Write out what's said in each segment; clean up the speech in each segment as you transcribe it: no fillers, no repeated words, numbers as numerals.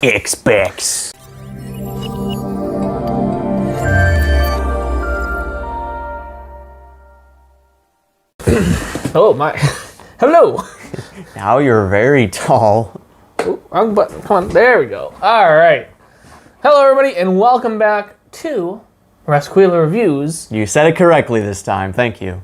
expects. Oh my. Hello. Now you're very tall. Ooh, wrong button. Come on. There we go. All right. Hello, everybody, and welcome back to Rosquilla Reviews. You said it correctly this time. Thank you.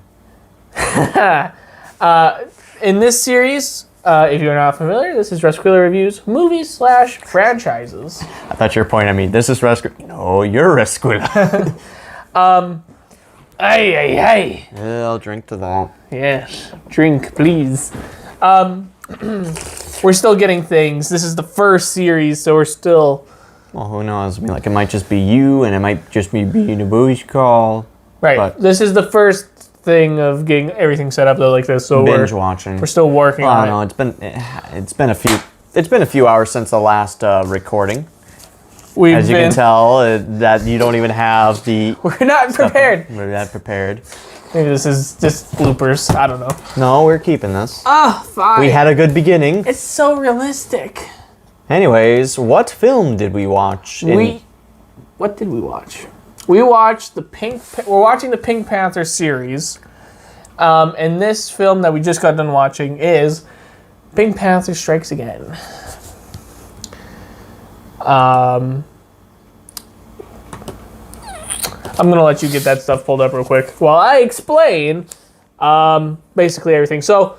In this series, if you're not familiar, this is Rosquilla Reviews movies/franchises. I thought you were pointing at me. This is Rosquilla. No, you're Rosquilla. Hey. I'll drink to that. Yes. Drink, please. We're still getting things. This is the first series, so we're still... Well, who knows? I mean, like, it might just be you, and it might just be being a voice call. Right. But this is the first thing of getting everything set up though, like this. So binge watching. We're still working on it. I don't know. It's been a few hours since the last recording. As you can tell, that you don't even have the... We're not prepared. We're not prepared. Maybe this is just bloopers. I don't know. No, we're keeping this. Oh, fine. We had a good beginning. It's so realistic. Anyways, what film did we watch? What did we watch? We watched we're watching the Pink Panther series. And this film that we just got done watching is Pink Panther Strikes Again. I'm going to let you get that stuff pulled up real quick while I explain basically everything. So,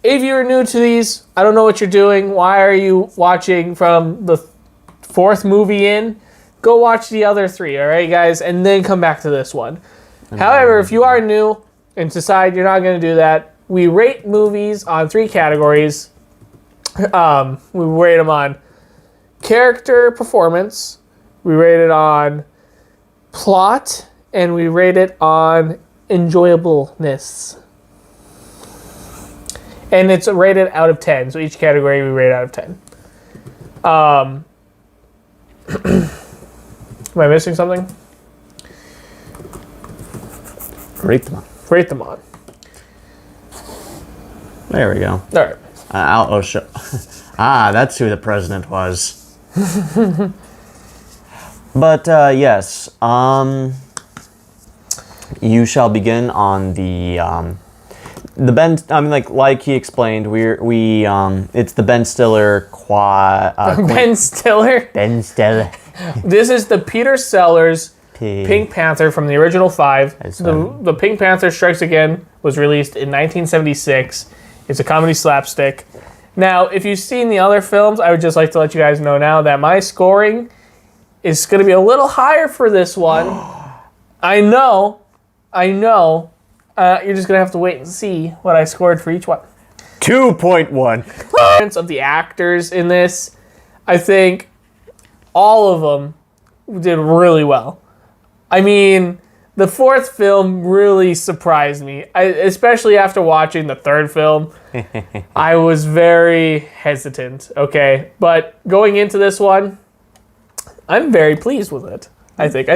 if you're new to these, I don't know what you're doing. Why are you watching from the fourth movie in? Go watch the other three, all right, guys? And then come back to this one. However, if you are new and decide you're not going to do that, we rate movies on 3 categories. We rate them on character performance, we rate it on plot, and we rate it on enjoyableness. And it's rated out of 10, so each category we rate out of 10. Am I missing something? Rate them on. Rate them on. There we go. All right. I'll show. That's who the president was. But yes, you shall begin on the Ben. I mean, like he explained, it's the Ben Stiller Ben Stiller. Ben Stiller. This is the Peter Sellers Pink Panther from the original 5. The Pink Panther Strikes Again was released in 1976. It's a comedy slapstick. Now, if you've seen the other films, I would just like to let you guys know now that my scoring is going to be a little higher for this one. I know. You're just going to have to wait and see what I scored for each one. 2.1. Of the actors in this, I think all of them did really well. I mean, the fourth film really surprised me, especially after watching the third film. I was very hesitant, okay? But going into this one, I'm very pleased with it. I think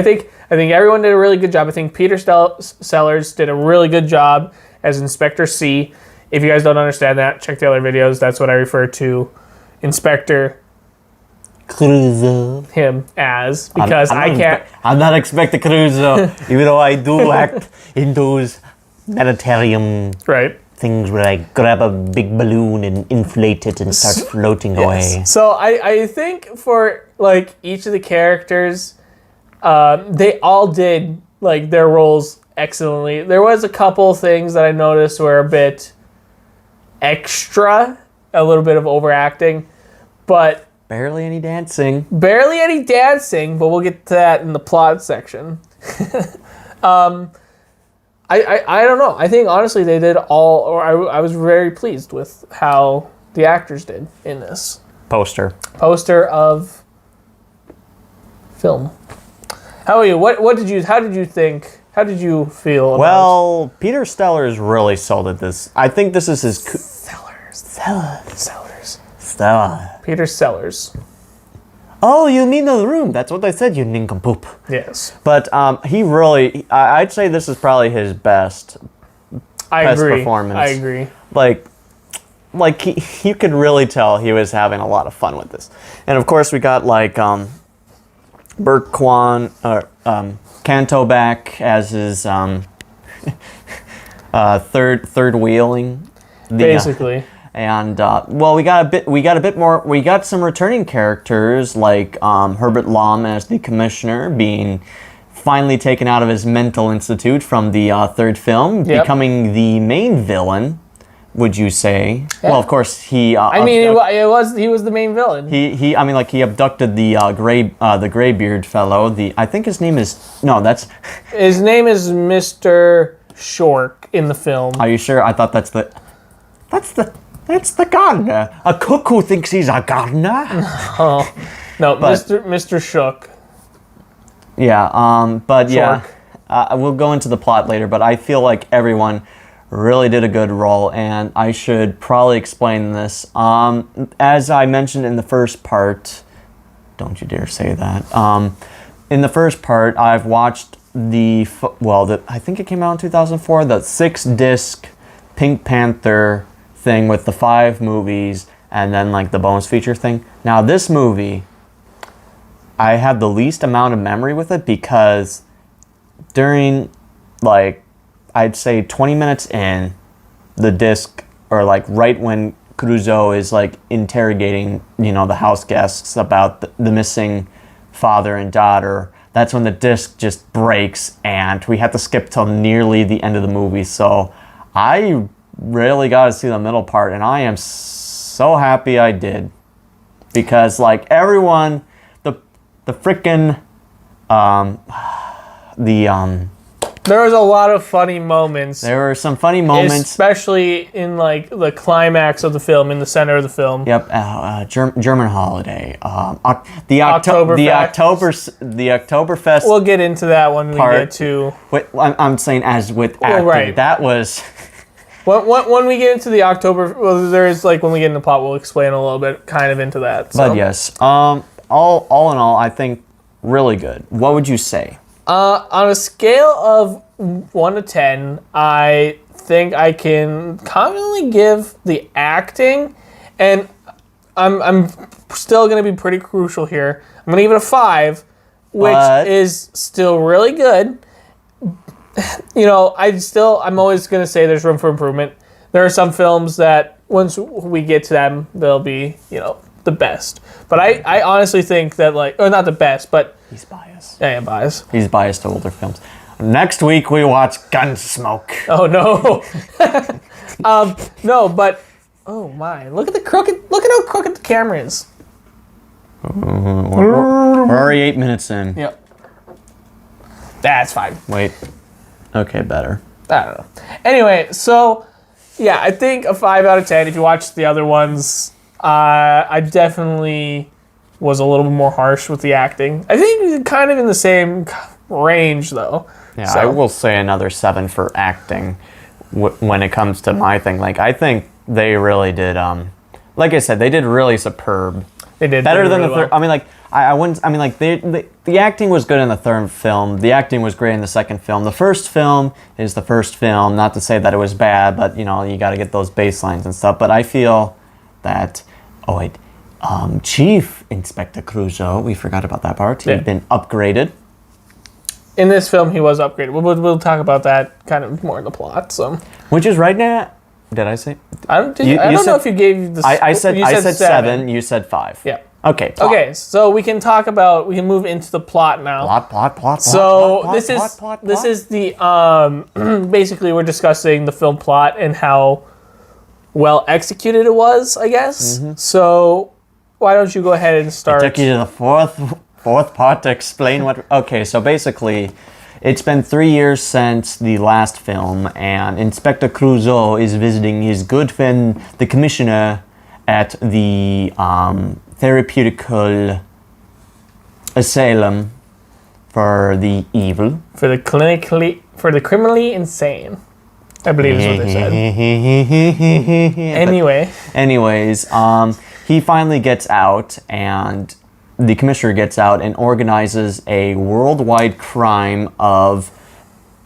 everyone did a really good job. I think Peter Sellers did a really good job as Inspector C. If you guys don't understand that, check the other videos. That's what I refer to Inspector Crusoe. Him as, because I'm not expecting Crusoe, even though I do act in those Mediterranean things where I grab a big balloon and inflate it and start floating away. So I think for like each of the characters, they all did like their roles excellently. There was a couple things that I noticed were a bit extra, a little bit of overacting, but barely any dancing, but we'll get to that in the plot section. I don't know. I think honestly they did all, or I was very pleased with how the actors did in this poster of film. How are you? How did you think? How did you feel about Well, Peter Sellers really sold it this. I think this is his Sellers. Peter Sellers. Oh, you need another room. That's what I said, you nincompoop. Yes. But he really, I'd say this is probably his best performance. I agree. like you could really tell he was having a lot of fun with this. And of course we got like Bert Kwan or Kanto back as his third wheeling. Basically. And well, we got a bit more. We got some returning characters like Herbert Lom as the commissioner, being finally taken out of his mental institute from the third film, becoming the main villain. Would you say? Yeah. Well, of course he. I mean, he was the main villain. He abducted the graybeard fellow. I think his name is his name is Mr. Shork in the film. Are you sure? I thought that's the gardener. A cuckoo thinks he's a gardener. Oh, no, but, Mr. Shook. Yeah, but Shork. yeah, we'll go into the plot later, but I feel like everyone really did a good role, and I should probably explain this. As I mentioned in the first part, don't you dare say that. In the first part, I've watched I think it came out in 2004, the 6-disc Pink Panther thing with the 5 movies and then like the bonus feature thing. Now this movie, I have the least amount of memory with it because during like I'd say 20 minutes in the disc, or like right when Crusoe is like interrogating the house guests about the missing father and daughter, that's when the disc just breaks and we have to skip till nearly the end of the movie. So I really got to see the middle part, and I am so happy I did, because like everyone, the frickin' there was a lot of funny moments. There were some funny moments, especially in like the climax of the film, in the center of the film. Yep, German holiday, the Oktoberfest. We'll get into that when we get to. Wait, I'm saying as with acting, right. That was. When we get into the October, well, there's like when we get into the plot, we'll explain a little bit kind of into that. So. But yes, all in all, I think really good. What would you say? On a scale of 1 to 10, I think I can confidently give the acting, and I'm still going to be pretty crucial here. I'm going to give it a 5, which is still really good. I'm always going to say there's room for improvement. There are some films that once we get to them, they'll be, the best. But I honestly think that not the best, but... He's biased. Yeah, I am biased. He's biased to older films. Next week we watch Gunsmoke. Oh no. No, but... Oh my, look at how crooked the camera is. We're already 8 minutes in. Yep. That's fine. Wait. Okay, better. I don't know. Anyway, so yeah, I think a 5 out of 10. If you watch the other ones, I definitely was a little bit more harsh with the acting. I think kind of in the same range though. Yeah, so. I will say another 7 for acting when it comes to my thing. Like I think they really did. Like I said, they did really superb. They did better than really the third. Well. I mean, like I wouldn't. I mean, like the acting was good in the third film. The acting was great in the second film. The first film is the first film. Not to say that it was bad, but you got to get those baselines and stuff. But I feel that Chief Inspector Crusoe. We forgot about that part. He'd been upgraded. In this film, he was upgraded. We'll talk about that kind of more in the plot. So, which is right now. Did I say? I don't know if you gave the. I said 7. You said 5. Yeah. Okay. Plot. Okay. So we can talk about. We can move into the plot now. Plot. So this is the basically we're discussing the film plot and how well executed it was, I guess. Mm-hmm. So why don't you go ahead and start? I took you to the fourth part to explain what. Okay. So basically. It's been 3 years since the last film, and Inspector Crusoe is visiting his good friend, the Commissioner, at the therapeutical asylum for the evil. For the criminally insane, I believe is what they said. Anyways, he finally gets out, and the commissioner gets out and organizes a worldwide crime of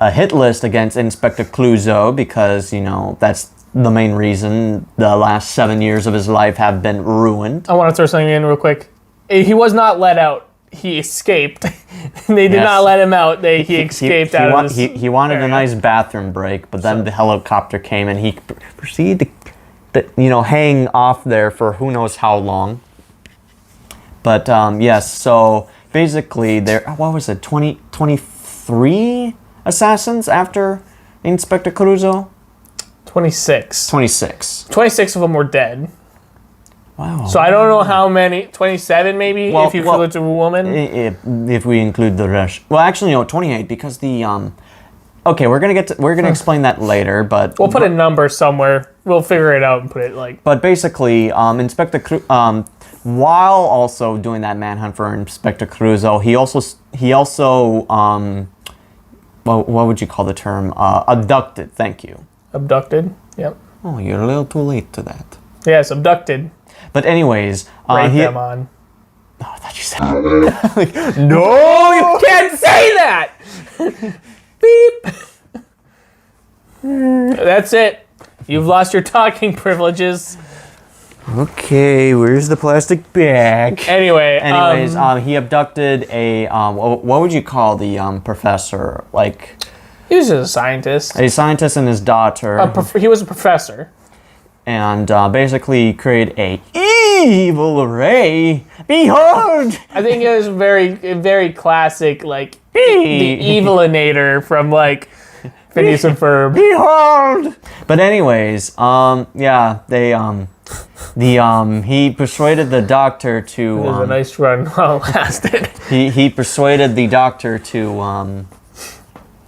a hit list against Inspector Clouseau because, that's the main reason the last 7 years of his life have been ruined. I want to throw something in real quick. He was not let out. He escaped. They did not let him out. He escaped out of this He wanted area. a nice bathroom break, but then the helicopter came and he proceeded to, hang off there for who knows how long. But yes, so basically there, what was it, 23 assassins after Inspector Clouseau? 26. 26. 26 of them were dead. Wow. So I don't know how many. 27 maybe, if you include a woman. If we include the rest. Well, actually, no, 28 because the okay, we're gonna explain that later, but we'll put a number somewhere. We'll figure it out and put it like. But basically, while also doing that manhunt for Inspector Clouseau, he also what would you call the term? Abducted. Thank you. Abducted. Yep. Oh, you're a little too late to that. Yes, abducted. But anyways, Rate them on. Oh, I thought you said. No, you can't say that. Beep. That's it. You've lost your talking privileges. Okay, where's the plastic bag? Anyways, he abducted a what would you call the professor? Like, he was a scientist. A scientist and his daughter. He was a professor. And basically created a evil ray. Behold! I think it was very classic, like the Evilinator from like Phineas and Ferb. Behold! But anyways, he persuaded the doctor to. It was a nice run while it lasted. He persuaded the doctor to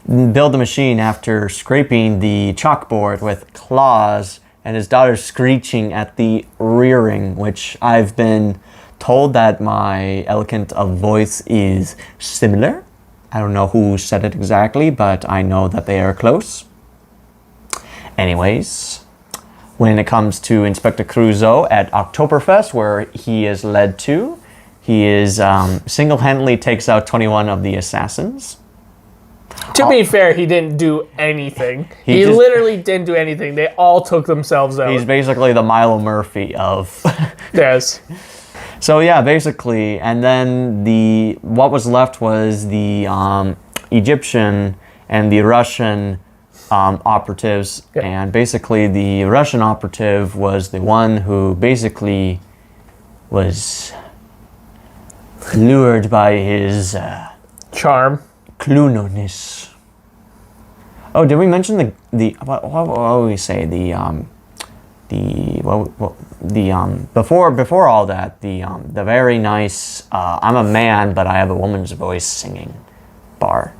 build the machine after scraping the chalkboard with claws. And his daughter's screeching at the rearing, which I've been told that my elegant of voice is similar. I don't know who said it exactly, but I know that they are close. Anyways, when it comes to Inspector Clouseau at Oktoberfest, where he is led to, he is single-handedly takes out 21 of the assassins. To be fair, he didn't do anything. He literally didn't do anything. They all took themselves out. He's basically the Milo Murphy of... Yes. So yeah, basically, and then what was left was the Egyptian and the Russian operatives, and basically the Russian operative was the one who basically was lured by his... charm. Clunoness. Oh, did we mention what would we say before all that the very nice I'm a man but I have a woman's voice singing bar.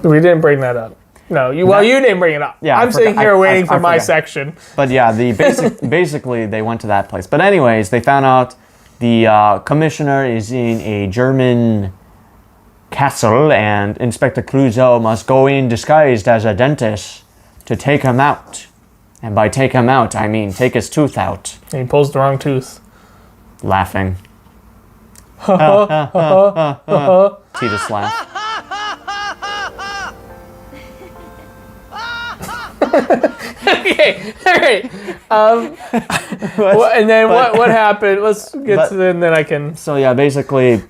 We didn't bring that up. No, you didn't bring it up. Yeah, I'm sitting here waiting for my section. But yeah, basically they went to that place. But anyways, they found out the commissioner is in a German castle, and Inspector Clouseau must go in disguised as a dentist to take him out. And by take him out, I mean take his tooth out. And he pulls the wrong tooth. Laughing. Titus laugh. Okay, all right. And then what happened? Let's get to then I can... So yeah, basically...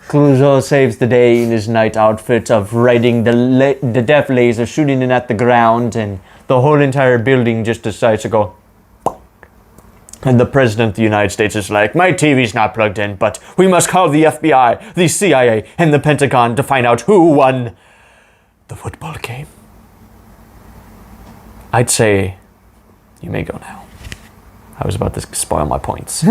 Clouseau saves the day in his night outfit of riding the death laser, shooting it at the ground, and the whole entire building just decides to go. And the President of the United States is like, my TV's not plugged in, but we must call the FBI, the CIA, and the Pentagon to find out who won the football game. I'd say you may go now. I was about to spoil my points.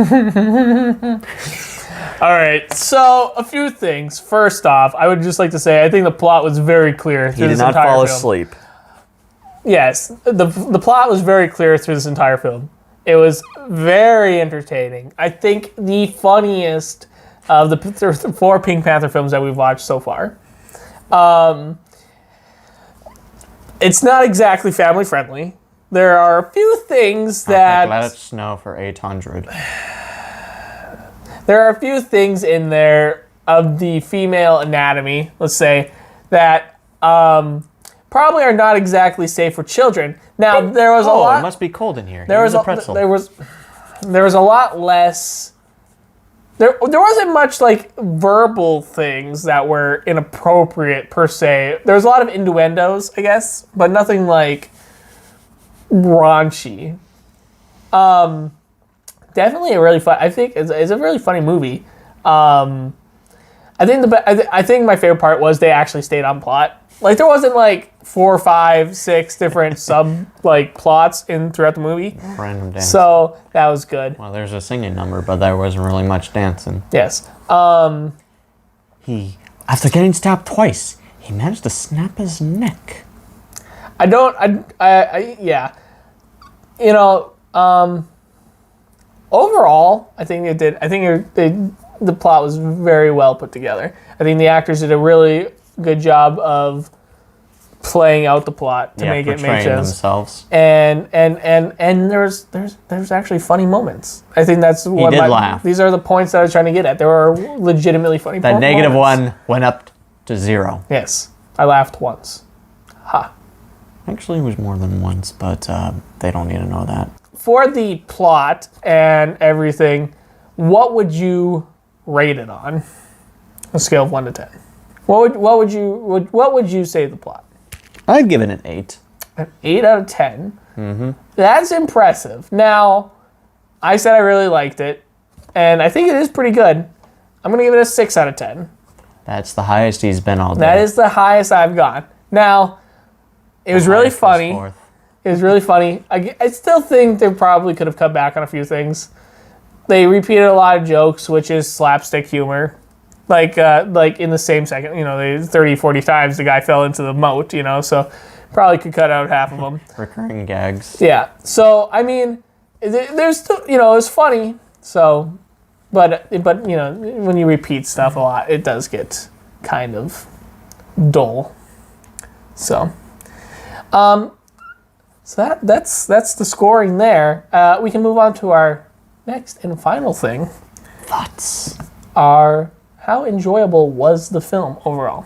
All right, so a few things. First off, I would just like to say I think the plot was very clear through this entire film. He did not fall asleep. Yes, the plot was very clear through this entire film. It was very entertaining. I think the funniest of the 4 Pink Panther films that we've watched so far. It's not exactly family friendly. There are a few things that... Let it snow for 800. There are a few things in there of the female anatomy, let's say, that probably are not exactly safe for children. Now, there was a lot... it must be cold in here. There was a pretzel. There was a lot less... There wasn't much, like, verbal things that were inappropriate, per se. There was a lot of innuendos, I guess, but nothing, like, raunchy. Definitely a really fun... I think it's a really funny movie. I think my favorite part was they actually stayed on plot. Like, there wasn't, like, 4, 5, 6 different plots throughout the movie. Random dance. So, that was good. Well, there's a singing number, but there wasn't really much dancing. Yes. After getting stabbed twice, he managed to snap his neck. Yeah. You know, overall, I think the plot was very well put together. I think the actors did a really good job of playing out the plot to make it make sense. Themselves. And there's actually funny moments. I think that's what laugh. These are the points that I was trying to get at. There were legitimately funny that moments. Negative one went up to 0. Yes. I laughed once. Ha. Actually, it was more than once, but they don't need to know that. For the plot and everything, what would you rate it on a scale of 1 to 10? What would you say the plot? I'd give it an 8. An 8 out of 10. Mm-hmm. That's impressive. Now, I said I really liked it, and I think it is pretty good. I'm gonna give it a 6 out of 10. That's the highest he's been all day. That is the highest I've gone. Now, it was really funny. It was really funny. I still think they probably could have cut back on a few things. They repeated a lot of jokes, which is slapstick humor. Like in the same second, 30, 40 times the guy fell into the moat, so probably could cut out half of them. Recurring gags. Yeah. So, I mean, there's still, it's funny. So, but when you repeat stuff a lot, it does get kind of dull. So, that's the scoring there. We can move on to our next and final thing. Thoughts. How enjoyable was the film overall?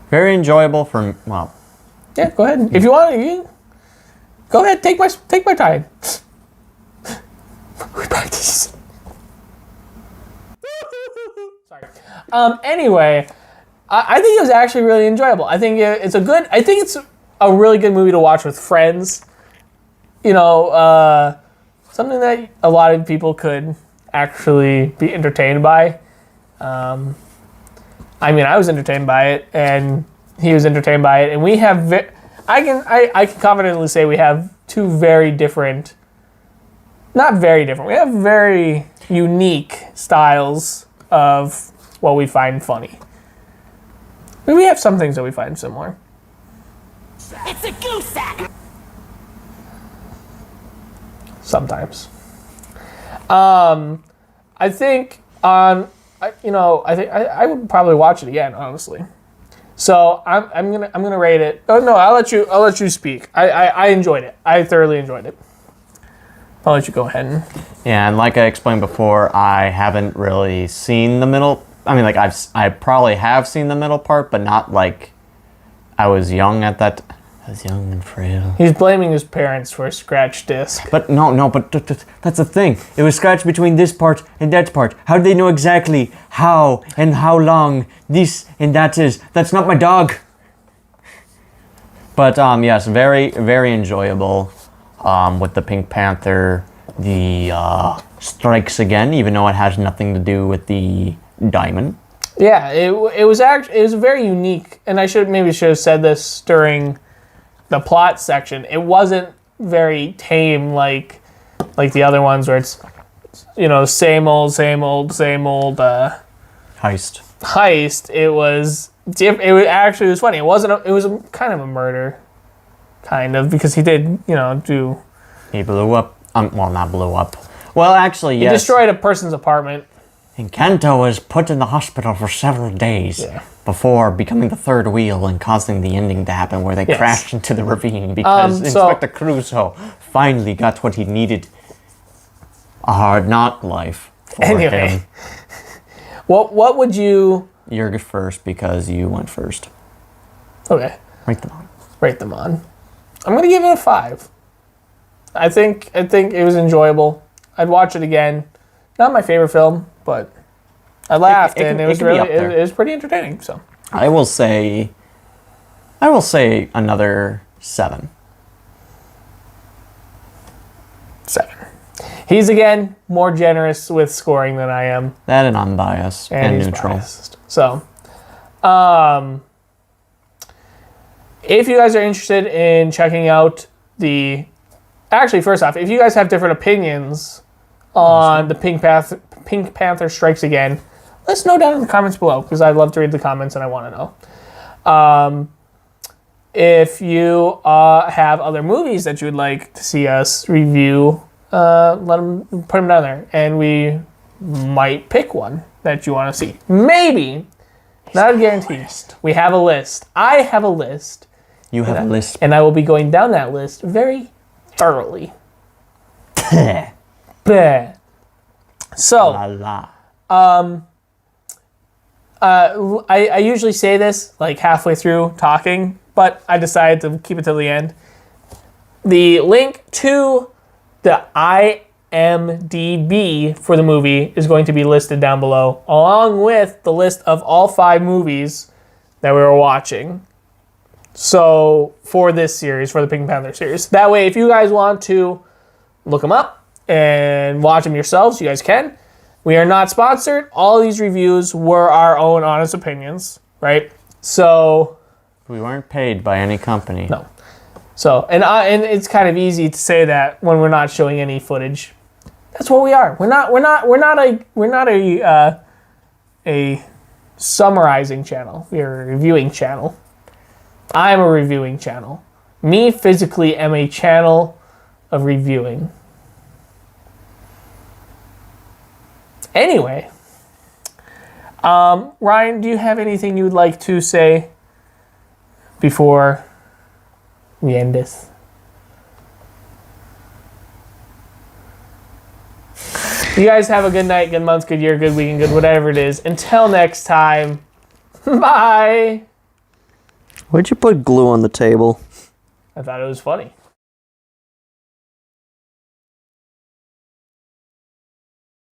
Very enjoyable Yeah, go ahead. If you want, go ahead. Take my time. We practice. Sorry. Anyway, I think it was actually really enjoyable. I think it's a really good movie to watch with friends. Something that a lot of people could actually be entertained by. I was entertained by it, and he was entertained by it, and we have. I can confidently say we have two very different. Not very different. We have very unique styles of what we find funny. We have some things that we find similar. It's a goose sack. Sometimes. I think I would probably watch it again, honestly. So I'm gonna rate it. Oh no, I'll let you speak. I enjoyed it. I thoroughly enjoyed it. I'll let you go ahead. Yeah, and like I explained before, I haven't really seen the middle. I mean, like I probably have seen the middle part, but not like I was young at that. I was young and frail. He's blaming his parents for a scratched disc. But but that's the thing. It was scratched between this part and that part. How do they know exactly how and how long this and that is? That's not my dog. But yes, very, very enjoyable. With the Pink Panther, the strikes again, even though it has nothing to do with the diamond. Yeah, it was very unique, and I should have said this during the plot section. It wasn't very tame like the other ones where it's same old heist. It was funny. It was kind of a murder, kind of, because he did do. He blew up. Not blew up. Well, actually, yes. He destroyed a person's apartment. And Kanto was put in the hospital for several days before becoming the third wheel and causing the ending to happen where they crashed into the ravine because Inspector Crusoe finally got what he needed. A hard knock life for him. What would you... You're first because you went first. Okay. Rank them on. rate them on. I'm gonna give it a 5. I think it was enjoyable. I'd watch it again. Not my favorite film, but I laughed and it was pretty entertaining. So I will say another 7. 7. He's again more generous with scoring than I am. That and unbiased and neutral. Biased. So, if you guys are interested in checking out actually, first off, if you guys have different opinions on the Pink Panther Strikes Again, let us know down in the comments below, because I'd love to read the comments and I want to know. If you have other movies that you would like to see us review, put them down there, and we might pick one that you want to see. Maybe, not a guarantee. We have a list. I have a list. You have a list, and I will be going down that list very thoroughly. Bleh. So, I usually say this like halfway through talking, but I decided to keep it till the end. The link to the IMDb for the movie is going to be listed down below, along with the list of all 5 movies that we were watching. So, for this series, for the Pink Panther series. That way, if you guys want to look them up and watch them yourselves, you guys can. We are not sponsored. All these reviews were our own honest opinions, right? So... we weren't paid by any company. No. So, and it's kind of easy to say that when we're not showing any footage. That's what we are. We're not a summarizing channel. We're a reviewing channel. I'm a reviewing channel. Me physically am a channel of reviewing. Anyway, Ryan, do you have anything you would like to say before we end this? You guys have a good night, good month, good year, good weekend, good whatever it is. Until next time, bye. Why'd you put glue on the table? I thought it was funny.